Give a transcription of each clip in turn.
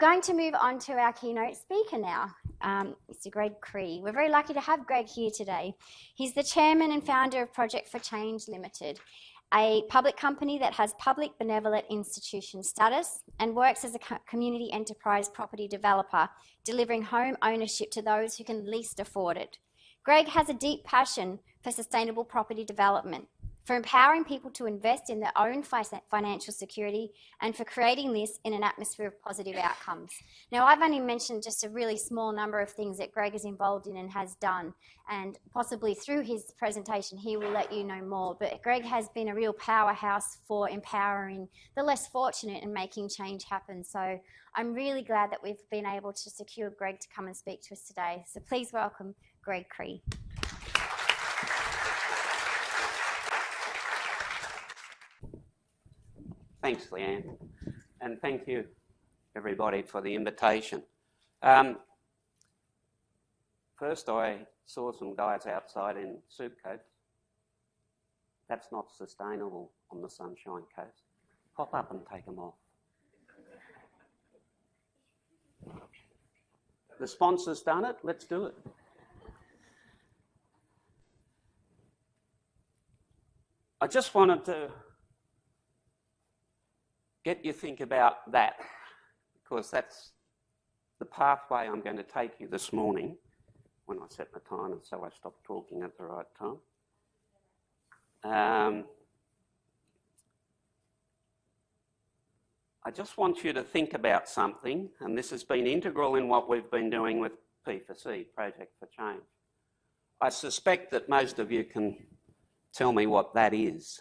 Going to move on to our keynote speaker now, Mr. Greg Cree. We're very lucky to have Greg here today. He's the chairman and founder of Project for Change Limited, a public company that has public benevolent institution status and works as a community enterprise property developer, delivering home ownership to those who can least afford it. Greg has a deep passion for sustainable property development, for empowering people to invest in their own financial security, and for creating this in an atmosphere of positive outcomes. Now, I've only mentioned just a really small number of things that Greg is involved in and has done, and possibly through his presentation he will let you know more, but Greg has been a real powerhouse for empowering the less fortunate and making change happen. So I'm really glad that we've been able to secure Greg to come and speak to us today. So please welcome Greg Cree. Thanks, Leanne, and thank you, everybody, for the invitation. First, I saw some guys outside in suit coats. That's not sustainable on the Sunshine Coast. Pop up and take them off. The sponsor's done it, let's do it. I just wanted to get you think about that, because that's the pathway I'm going to take you this morning when I set the timer, so I stopped talking at the right time. I just want you to think about something, and this has been integral in what we've been doing with P4C, Project for Change. I suspect that most of you can tell me what that is.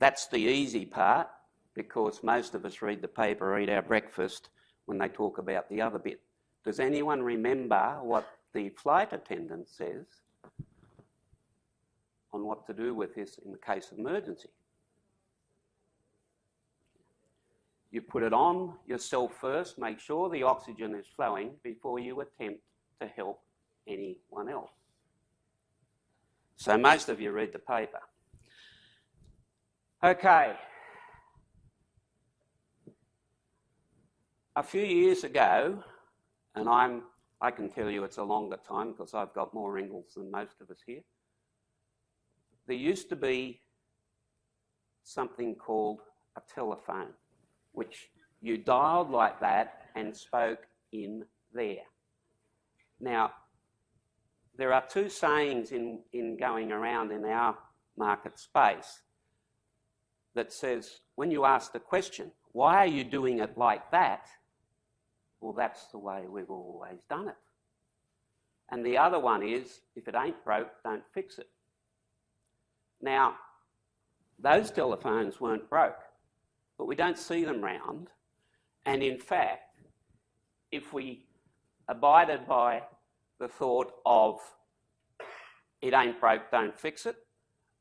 That's the easy part, because most of us read the paper or eat our breakfast when they talk about the other bit. Does anyone remember what the flight attendant says on what to do with this in the case of emergency? You put it on yourself first, make sure the oxygen is flowing before you attempt to help anyone else. So most of you read the paper. Okay. A few years ago, and I can tell you it's a longer time because I've got more wrinkles than most of us here, there used to be something called a telephone, which you dialed like that and spoke in there. Now, there are two sayings in going around in our market space that says, when you ask the question, why are you doing it like that? Well, that's the way we've always done it. And the other one is, if it ain't broke, don't fix it. Now, those telephones weren't broke, but we don't see them round. And in fact, if we abided by the thought of it ain't broke, don't fix it,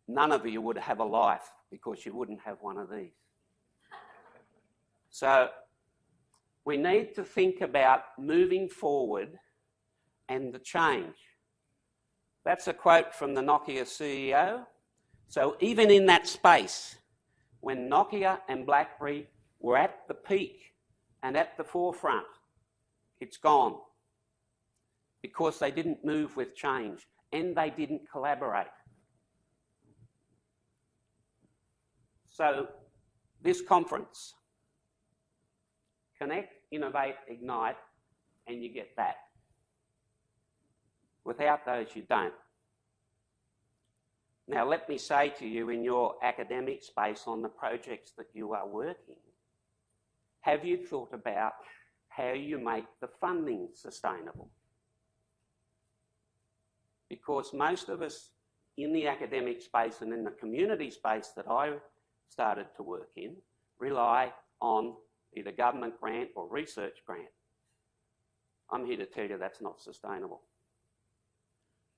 none of you would have a life, because you wouldn't have one of these. So we need to think about moving forward and the change. That's a quote from the Nokia CEO. So even in that space, when Nokia and BlackBerry were at the peak and at the forefront, it's gone, because they didn't move with change and they didn't collaborate. So this conference, connect, innovate, ignite, and you get that. Without those, you don't. Now, let me say to you, in your academic space on the projects that you are working, have you thought about how you make the funding sustainable? Because most of us in the academic space and in the community space that I started to work in rely on either government grant or research grant. I'm here to tell you that's not sustainable.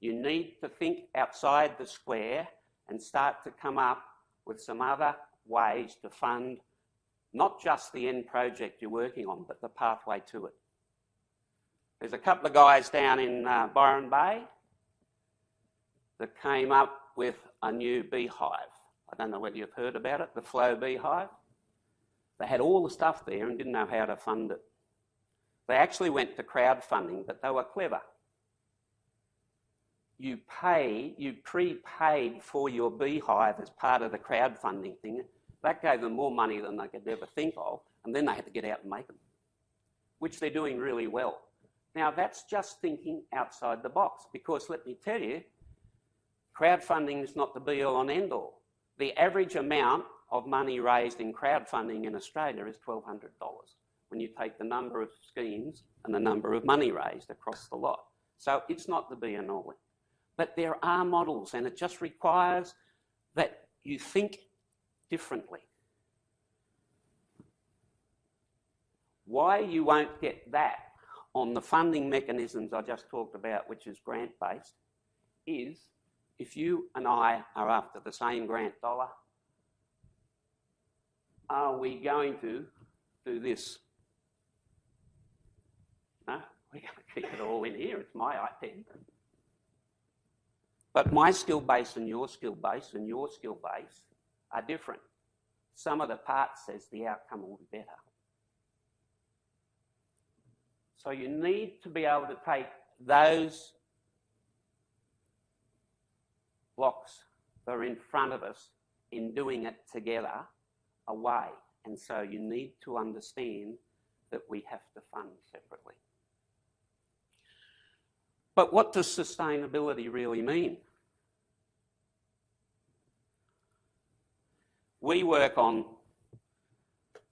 You need to think outside the square and start to come up with some other ways to fund not just the end project you're working on, but the pathway to it. There's a couple of guys down in Byron Bay that came up with a new beehive. I don't know whether you've heard about it, the flow beehive. They had all the stuff there and didn't know how to fund it. They actually went to crowdfunding, but they were clever. You prepaid for your beehive as part of the crowdfunding thing. That gave them more money than they could ever think of, and then they had to get out and make them, which they're doing really well. Now, that's just thinking outside the box, because let me tell you, crowdfunding is not the be-all and end-all. The average amount of money raised in crowdfunding in Australia is $1,200 when you take the number of schemes and the number of money raised across the lot. So it's not the be and all. But there are models, and it just requires that you think differently. Why you won't get that on the funding mechanisms I just talked about, which is grant-based, is if you and I are after the same grant dollar, are we going to do this? No, we're going to keep it all in here. It's my IP. But my skill base and your skill base and your skill base are different. Some of the parts says the outcome will be better. So you need to be able to take those blocks that are in front of us in doing it together away. And so you need to understand that we have to fund separately. But what does sustainability really mean? We work on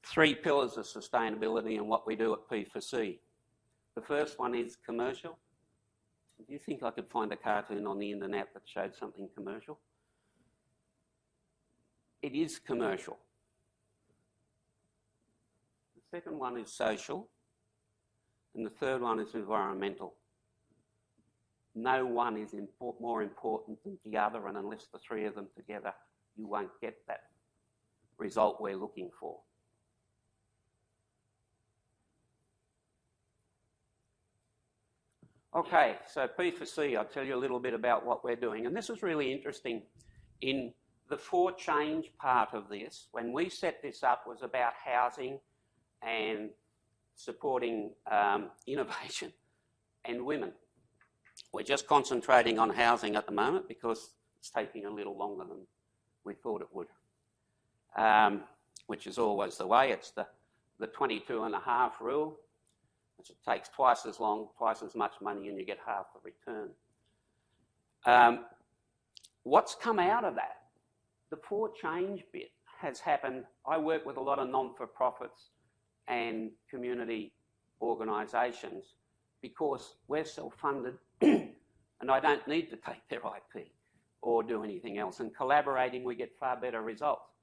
3 pillars of sustainability in what we do at P4C. The first one is commercial. Do you think I could find a cartoon on the internet that showed something commercial? It is commercial. The second one is social. And the third one is environmental. No one is more important than the other, and unless the 3 of them together, you won't get that result we're looking for. Okay, so P4C, I'll tell you a little bit about what we're doing. And this is really interesting. In the for change part of this, when we set this up, was about housing and supporting innovation and women. We're just concentrating on housing at the moment because it's taking a little longer than we thought it would, which is always the way. It's the 22.5 rule. It takes twice as long, twice as much money, and you get half the return. What's come out of that? The for change bit has happened. I work with a lot of non-for-profits and community organisations because we're self-funded and I don't need to take their IP or do anything else. And collaborating, we get far better results.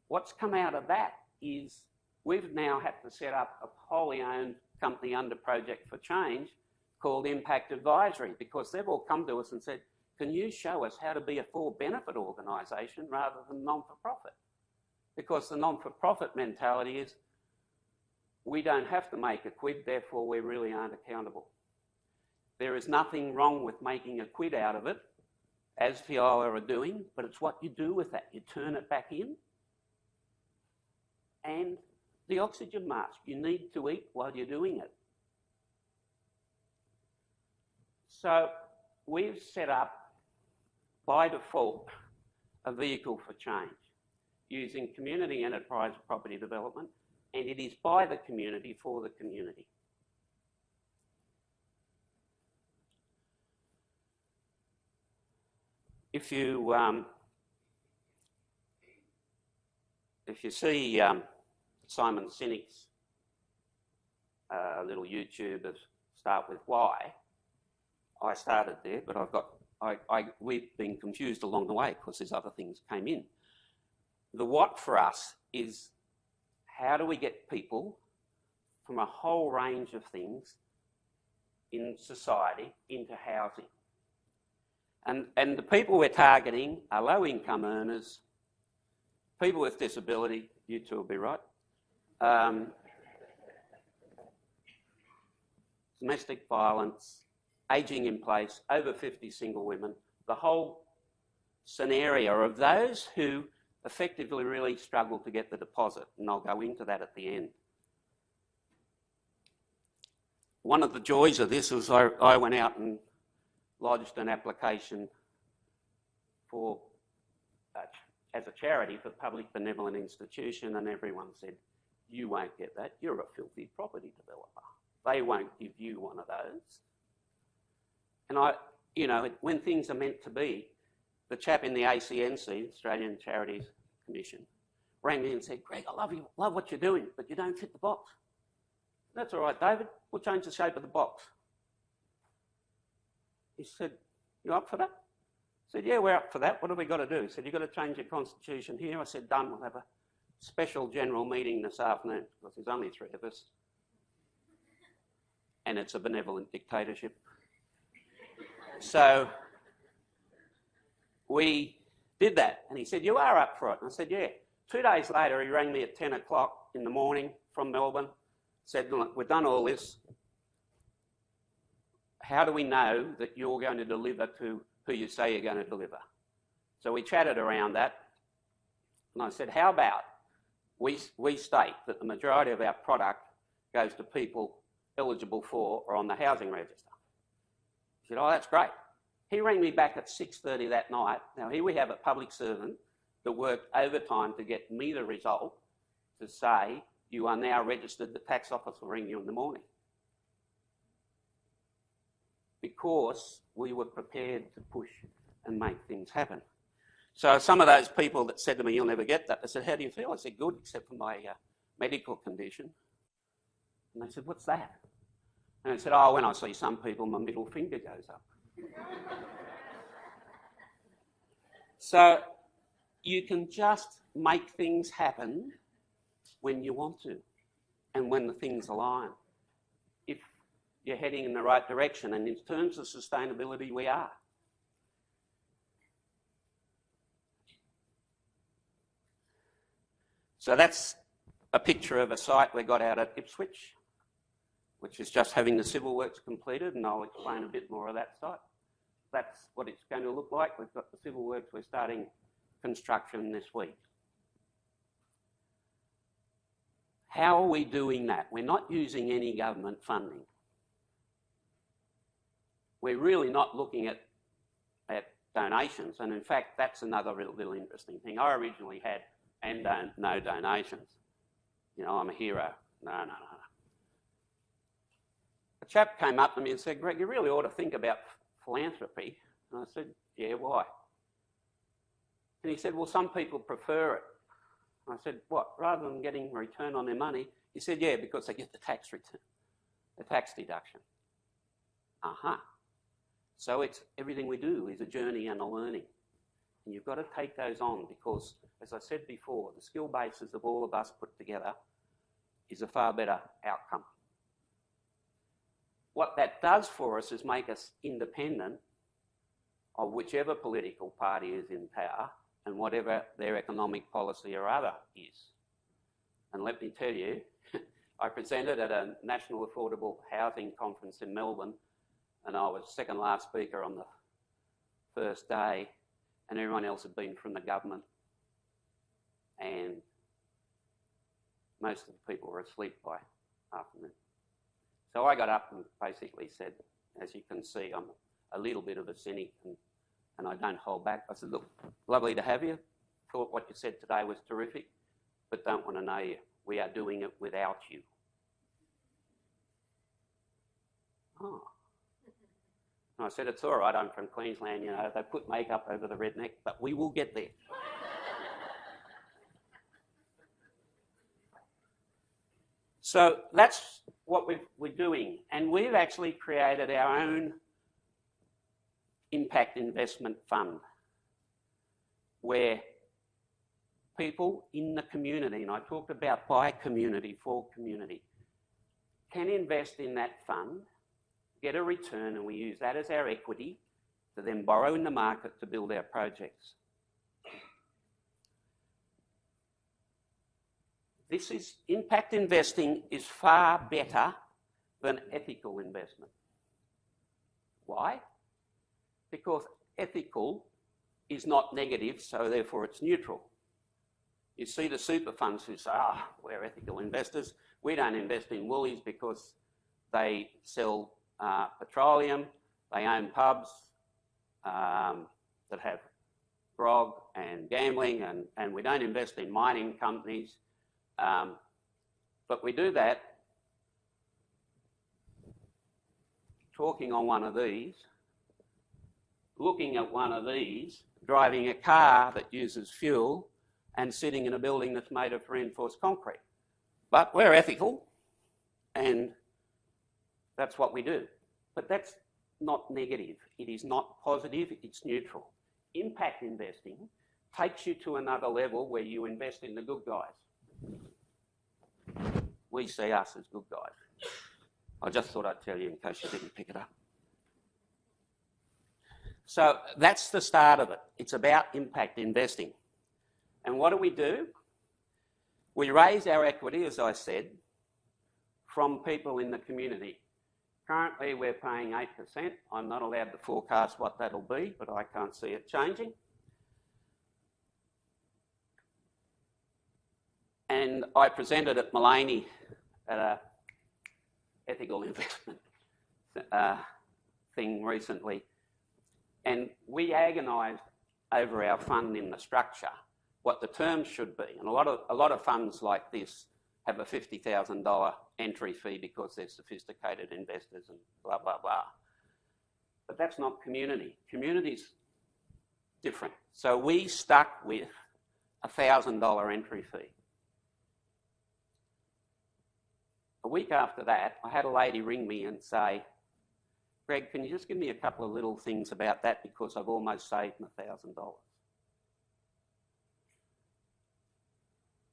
What's come out of that is we've now had to set up a wholly owned company under Project for Change called Impact Advisory, because they've all come to us and said, can you show us how to be a for-benefit organisation rather than non-for-profit? Because the non-for-profit mentality is we don't have to make a quid, therefore we really aren't accountable. There is nothing wrong with making a quid out of it, as Viola are doing, but it's what you do with that. You turn it back in. And the oxygen mask, you need to eat while you're doing it. So we've set up, by default, a vehicle for change using community enterprise property development, and it is by the community for the community. If you see Simon Sinek's little YouTube of Start With Why, I started there, but we've been confused along the way because there's other things came in. The what for us is how do we get people from a whole range of things in society into housing? And the people we're targeting are low-income earners, people with disability, you two will be right, domestic violence, ageing in place, over 50 single women, the whole scenario of those who effectively really struggled to get the deposit, and I'll go into that at the end. One of the joys of this was I went out and lodged an application for as a charity for public benevolent institution, and everyone said, you won't get that, you're a filthy property developer. They won't give you one of those. And when things are meant to be, the chap in the ACNC, Australian Charities Commission, rang me and said, Greg, I love what you're doing, but you don't fit the box. That's all right, David, we'll change the shape of the box. He said, you up for that? I said, yeah, we're up for that. What have we got to do? He said, you've got to change your constitution here. I said, done. We'll have a special general meeting this afternoon because there's only 3 of us. And it's a benevolent dictatorship. So we did that. And he said, you are up for it. And I said, yeah. 2 days later, he rang me at 10 o'clock in the morning from Melbourne, said, look, we've done all this. How do we know that you're going to deliver to who you say you're going to deliver? So we chatted around that. And I said, how about we state that the majority of our product goes to people eligible for or on the housing register? He said, oh, that's great. He rang me back at 6:30 that night. Now, here we have a public servant that worked overtime to get me the result to say, you are now registered. The tax office will ring you in the morning. Because we were prepared to push and make things happen. So some of those people that said to me, you'll never get that, they said, how do you feel? I said, good, except for my medical condition. And they said, what's that? And I said, oh, when I see some people, my middle finger goes up. So you can just make things happen when you want to and when the things align. If you're heading in the right direction, and in terms of sustainability, we are. So that's a picture of a site we got out at Ipswich, which is just having the civil works completed, and I'll explain a bit more of that site. That's what it's going to look like. We've got the civil works, we're starting construction this week. How are we doing that? We're not using any government funding. We're really not looking at donations, and in fact, that's another little interesting thing. I originally had no donations. You know, I'm a hero. No. A chap came up to me and said, Greg, you really ought to think about philanthropy. And I said, yeah, why? And he said, well, some people prefer it. And I said, what, rather than getting a return on their money? He said, yeah, because they get the tax return, the tax deduction. So it's everything we do is a journey and a learning. And you've got to take those on because, as I said before, the skill bases of all of us put together is a far better outcome. What that does for us is make us independent of whichever political party is in power and whatever their economic policy or other is. And let me tell you, I presented at a National Affordable Housing Conference in Melbourne, and I was second last speaker on the first day, and everyone else had been from the government. And most of the people were asleep by afternoon. So I got up and basically said, as you can see, I'm a little bit of a cynic and I don't hold back. I said, look, lovely to have you. Thought what you said today was terrific, but don't want to know you. We are doing it without you. Oh. And I said, it's all right, I'm from Queensland, you know, they put makeup over the redneck, but we will get there. So that's what we're doing. And we've actually created our own impact investment fund where people in the community, and I talked about by community, for community, can invest in that fund, get a return, and we use that as our equity to then borrow in the market to build our projects. Impact investing is far better than ethical investment. Why? Because ethical is not negative, so therefore it's neutral. You see the super funds who say, we're ethical investors. We don't invest in Woolies because they sell petroleum, they own pubs that have grog and gambling, and we don't invest in mining companies. But we do that talking on one of these, looking at one of these, driving a car that uses fuel, and sitting in a building that's made of reinforced concrete. But we're ethical, and that's what we do. But that's not negative. It is not positive, it's neutral. Impact investing takes you to another level where you invest in the good guys. We see us as good guys. I just thought I'd tell you in case you didn't pick it up. So that's the start of it. It's about impact investing. And what do? We raise our equity, as I said, from people in the community. Currently, we're paying 8%. I'm not allowed to forecast what that'll be, but I can't see it changing. And I presented at Mullaney at an ethical investment thing recently, and we agonised over our fund in the structure, what the terms should be. And a lot of funds like this have a $50,000 entry fee because they're sophisticated investors and blah, blah, blah. But that's not community. Community's different. So we stuck with a $1,000 entry fee. A week after that, I had a lady ring me and say, Greg, can you just give me a couple of little things about that because I've almost saved my $1,000.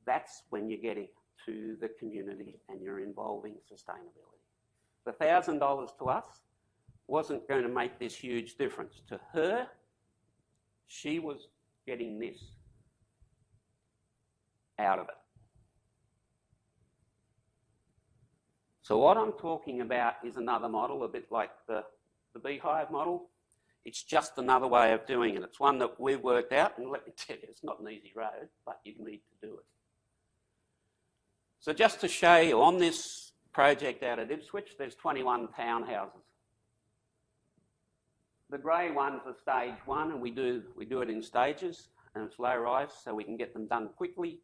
That's when you're getting to the community and you're involving sustainability. The $1,000 to us wasn't going to make this huge difference. To her, she was getting this out of it. So what I'm talking about is another model, a bit like the Beehive Model. It's just another way of doing it. It's one that we've worked out, and let me tell you, it's not an easy road, but you need to do it. So just to show you, on this project out at Ipswich, there's 21 townhouses. The grey ones are stage one, and we do it in stages, and it's low rise, so we can get them done quickly,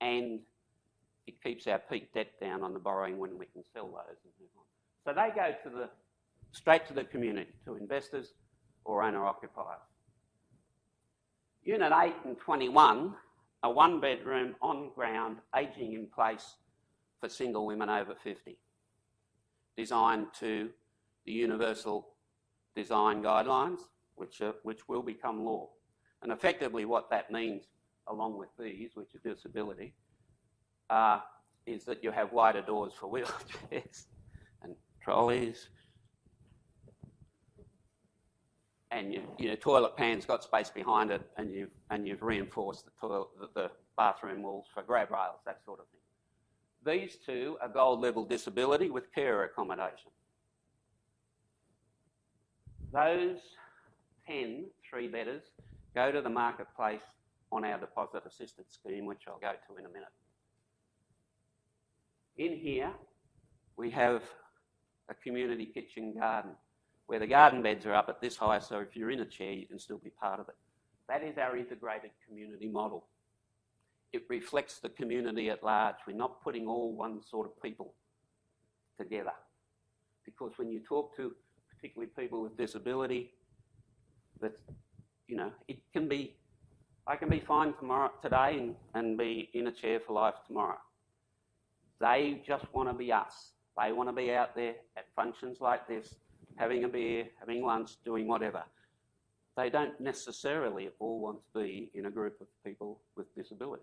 and it keeps our peak debt down on the borrowing when we can sell those and move on. So they go straight to the community, to investors or owner-occupiers. Unit 8 and 21 are one-bedroom, on-ground, ageing in place for single women over 50, designed to the Universal Design Guidelines, which will become law. And effectively what that means, along with these, which are disability, is that you have wider doors for wheelchairs and trolleys, and your toilet pan's got space behind it, and you've reinforced the bathroom walls for grab rails, that sort of thing. These two are gold level disability with carer accommodation. Those 10 3-bedders go to the marketplace on our deposit assisted scheme, which I'll go to in a minute. In here, we have a community kitchen garden where the garden beds are up at this high, so if you're in a chair, you can still be part of it. That is our integrated community model. It reflects the community at large. We're not putting all one sort of people together. Because when you talk to particularly people with disability, that, it can be, I can be fine today and be in a chair for life tomorrow. They just want to be us. They want to be out there at functions like this, having a beer, having lunch, doing whatever. They don't necessarily all want to be in a group of people with disability.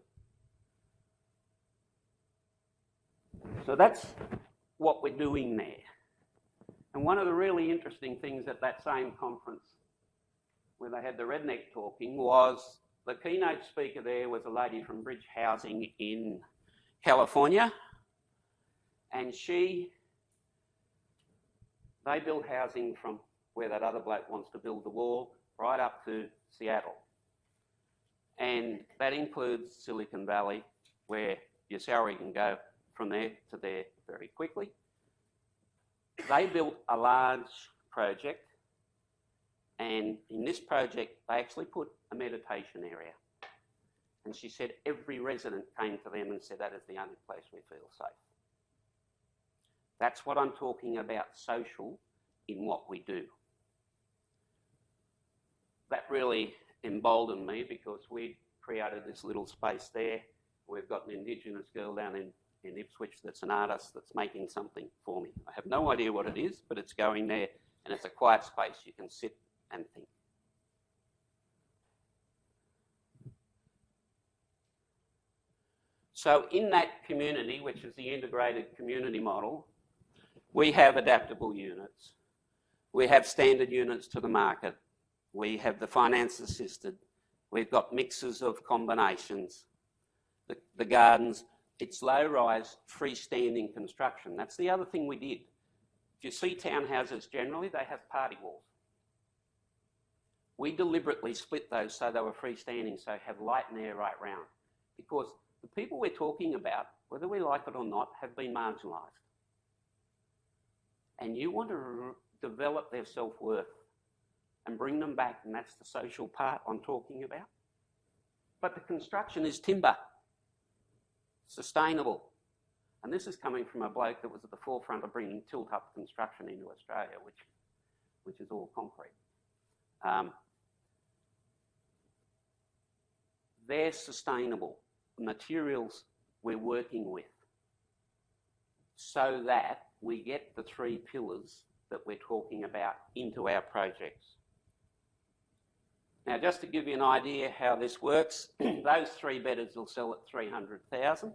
So that's what we're doing there. And one of the really interesting things at that same conference where they had the redneck talking was the keynote speaker there was a lady from Bridge Housing in California. And they build housing from where that other bloke wants to build the wall right up to Seattle. and that includes Silicon Valley, where your salary can go from there to there very quickly. They built a large project, and in this project they actually put a meditation area. And she said every resident came to them and said, that is the only place we feel safe. That's what I'm talking about, social in what we do. That really emboldened me because we created this little space there. We've got an Indigenous girl down in Ipswich that's an artist that's making something for me. I have no idea what it is, but it's going there, and it's a quiet space. You can sit and think. So in that community, which is the integrated community model, we have adaptable units. We have standard units to the market. We have the finance assisted. We've got mixes of combinations. The gardens, it's low-rise, freestanding construction. That's the other thing we did. If you see townhouses generally, they have party walls. We deliberately split those so they were freestanding, so have light and air right round. Because the people we're talking about, whether we like it or not, have been marginalised. And you want to develop their self-worth and bring them back, and that's the social part I'm talking about. But the construction is timber, sustainable. And this is coming from a bloke that was at the forefront of bringing tilt-up construction into Australia, which is all concrete. They're sustainable, the materials we're working with, so that we get the three pillars that we're talking about into our projects. Now, just to give you an idea how this works, those 3 bedders will sell at $300,000,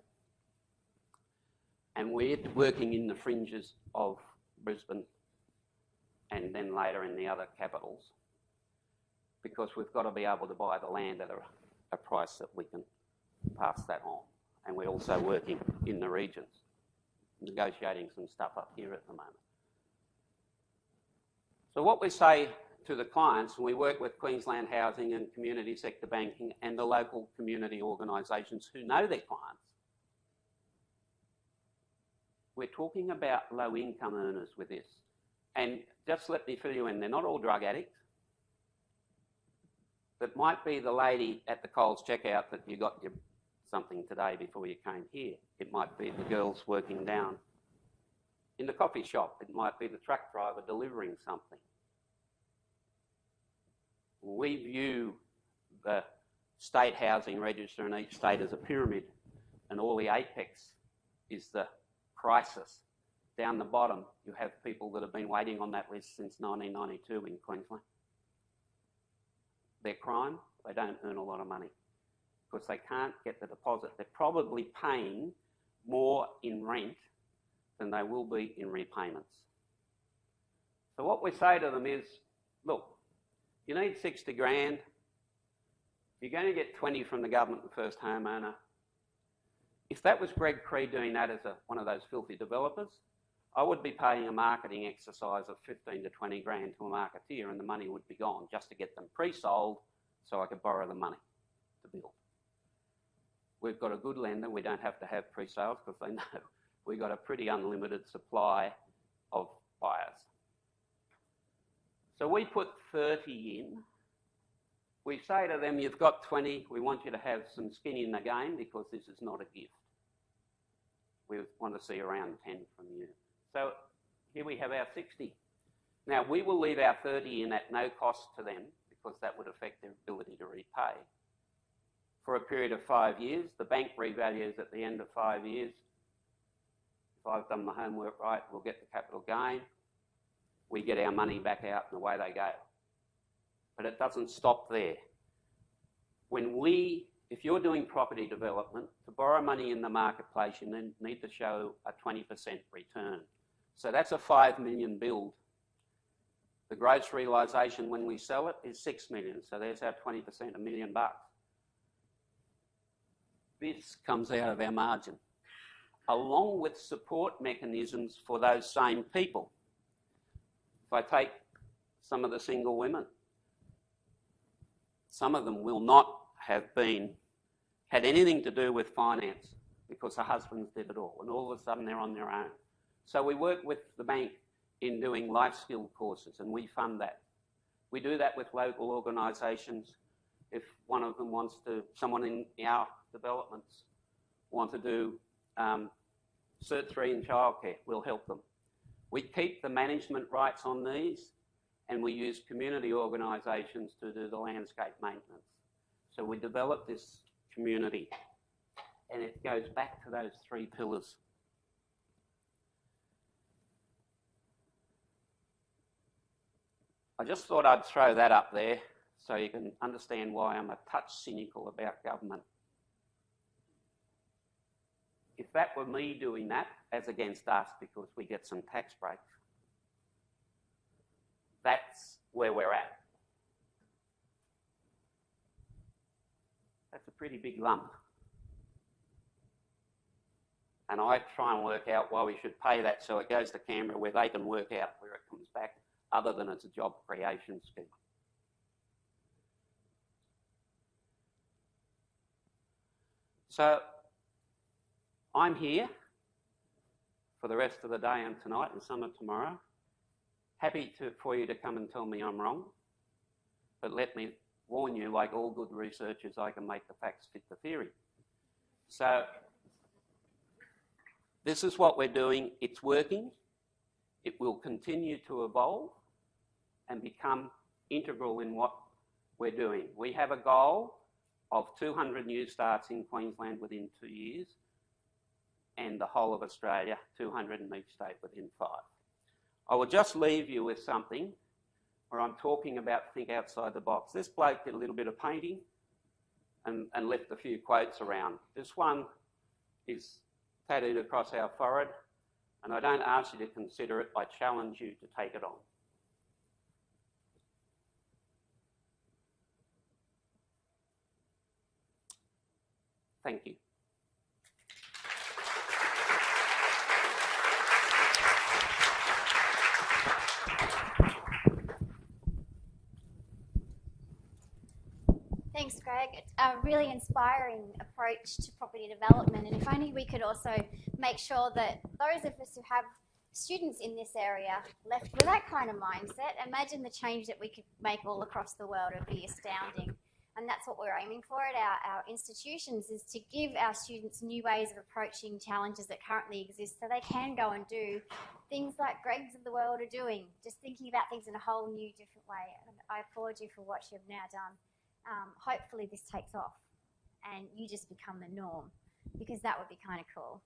and we're working in the fringes of Brisbane and then later in the other capitals, because we've got to be able to buy the land at a price that we can pass that on. And we're also working in the regions, negotiating some stuff up here at the moment. So what we say to the clients, and we work with Queensland Housing and Community Sector Banking and the local community organisations who know their clients, we're talking about low-income earners with this. And just let me fill you in, they're not all drug addicts. That might be the lady at the Coles checkout that you got your something today before you came here. It might be the girls working down in the coffee shop. It might be the truck driver delivering something. We view the state housing register in each state as a pyramid, and all the apex is the crisis. Down the bottom, you have people that have been waiting on that list since 1992 in Queensland. Their crime, they don't earn a lot of money because they can't get the deposit. They're probably paying more in rent than they will be in repayments. So what we say to them is, look, you need 60 grand. You're going to get 20 from the government, the first homeowner. If that was Greg Cree doing that as one of those filthy developers, I would be paying a marketing exercise of 15 to 20 grand to a marketeer, and the money would be gone just to get them pre-sold so I could borrow the money to build. We've got a good lender. We don't have to have pre-sales because they know we've got a pretty unlimited supply of buyers. So we put 30 in. We say to them, you've got 20. We want you to have some skin in the game because this is not a gift. We want to see around 10 from you. So here we have our 60. Now, we will leave our 30 in at no cost to them because that would affect their ability to repay. For a period of 5 years, the bank revalues at the end of 5 years. If I've done my homework right, we'll get the capital gain. We get our money back out and away they go. But it doesn't stop there. If you're doing property development, to borrow money in the marketplace, you need to show a 20% return. So that's a 5 million build. The gross realisation when we sell it is 6 million. So there's our 20%, $1 million. This comes out of our margin, along with support mechanisms for those same people. If I take some of the single women, some of them will not have had anything to do with finance because the husbands did it all, and all of a sudden they're on their own. So we work with the bank in doing life skill courses, and we fund that. We do that with local organisations. If one of them wants to, someone in our developments want to do Cert 3 in childcare, we'll help them. We keep the management rights on these, and we use community organisations to do the landscape maintenance. So we develop this community, and it goes back to those 3 pillars. I just thought I'd throw that up there so you can understand why I'm a touch cynical about government. If that were me doing that, as against us, because we get some tax breaks, that's where we're at. That's a pretty big lump. And I try and work out why we should pay that so it goes to Canberra where they can work out where it comes back, other than it's a job creation scheme. So I'm here for the rest of the day and tonight and some of tomorrow. Happy for you to come and tell me I'm wrong, but let me warn you, like all good researchers, I can make the facts fit the theory. So this is what we're doing. It's working. It will continue to evolve and become integral in what we're doing. We have a goal of 200 new starts in Queensland within 2 years, and the whole of Australia, 200 in each state within 5. I will just leave you with something where I'm talking about think outside the box. This bloke did a little bit of painting and left a few quotes around. This one is tattooed across our forehead, and I don't ask you to consider it, I challenge you to take it on. Thank you. Thanks, Greg. It's a really inspiring approach to property development, and if only we could also make sure that those of us who have students in this area left with that kind of mindset, imagine the change that we could make all across the world. It would be astounding. And that's what we're aiming for at our institutions, is to give our students new ways of approaching challenges that currently exist so they can go and do things like Greg's of the world are doing, just thinking about things in a whole new, different way. And I applaud you for what you've now done. Hopefully this takes off and you just become the norm, because that would be kind of cool.